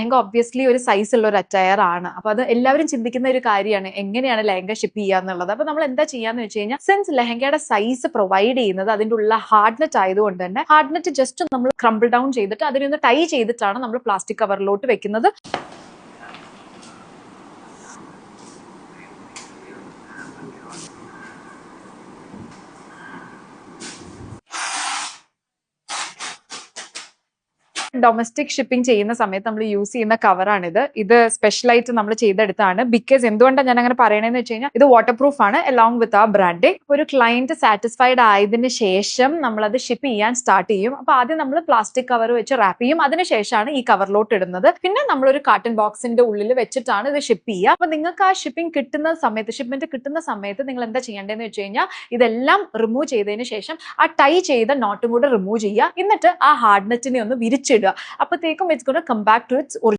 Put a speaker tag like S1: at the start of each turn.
S1: Lehenga obviously ഒരു size ഉള്ള ഒരു അറ്റയർ ആണ്. അപ്പൊ അത് എല്ലാവരും ചിന്തിക്കുന്ന ഒരു കാര്യമാണ്, എങ്ങനെയാണ് ലെഹങ്ക ഷിപ്പ് ചെയ്യുക എന്നുള്ളത്. അപ്പൊ നമ്മൾ എന്താ ചെയ്യാന്ന് വെച്ച് കഴിഞ്ഞാൽ, സിൻസ് ലെഹങ്കയുടെ സൈസ് പ്രൊവൈഡ് ചെയ്യുന്നത് അതിന്റെ ഉള്ള ഹാർഡ് നെറ്റ് ആയതുകൊണ്ട് തന്നെ ഹാർഡ് നെറ്റ് ജസ്റ്റ് നമ്മൾ ക്രംബിൾ ഡൗൺ ചെയ്തിട്ട് അതിനൊന്ന് ടൈ ചെയ്തിട്ടാണ് നമ്മൾ പ്ലാസ്റ്റിക് കവറിലോട്ട് വെക്കുന്നത്. ഡൊമസ്റ്റിക് ഷിപ്പിംഗ് ചെയ്യുന്ന സമയത്ത് നമ്മൾ യൂസ് ചെയ്യുന്ന കവറാണിത്. ഇത് സ്പെഷ്യലായിട്ട് നമ്മൾ ചെയ്തെടുത്താണ്. ബിക്കോസ് എന്തുകൊണ്ടാണ് ഞാൻ അങ്ങനെ പറയണതെന്ന് വെച്ച് കഴിഞ്ഞാൽ, ഇത് വാട്ടർ പ്രൂഫ് ആണ് അലോങ് വിത്ത് ആ ബ്രാൻഡിങ്. ഒരു ക്ലയന്റ് സാറ്റിസ്ഫൈഡ് ആയതിനു ശേഷം നമ്മൾ അത് ഷിപ്പ് ചെയ്യാൻ സ്റ്റാർട്ട് ചെയ്യും. അപ്പൊ ആദ്യം നമ്മൾ പ്ലാസ്റ്റിക് കവർ വെച്ച് റാപ്പ് ചെയ്യും, അതിനുശേഷമാണ് ഈ കവറിലോട്ട് ഇടുന്നത്. പിന്നെ നമ്മളൊരു കാർട്ടൺ ബോക്സിന്റെ ഉള്ളിൽ വെച്ചിട്ടാണ് ഇത് ഷിപ്പ് ചെയ്യുക. അപ്പൊ നിങ്ങൾക്ക് ആ ഷിപ്പിംഗ് കിട്ടുന്ന സമയത്ത്, ഷിപ്മെന്റ് കിട്ടുന്ന സമയത്ത് നിങ്ങൾ എന്താ ചെയ്യേണ്ടതെന്ന് വെച്ച് കഴിഞ്ഞാൽ, ഇതെല്ലാം റിമൂവ് ചെയ്തതിന് ശേഷം ആ ടൈ ചെയ്ത നോട്ടും കൂടെ റിമൂവ് ചെയ്യുക. എന്നിട്ട് ആ ഹാർഡ് നെറ്റിനെ ഒന്ന് വിരിച്ചിടുക. അപ്പോഴത്തേക്കും it's gonna come back to it's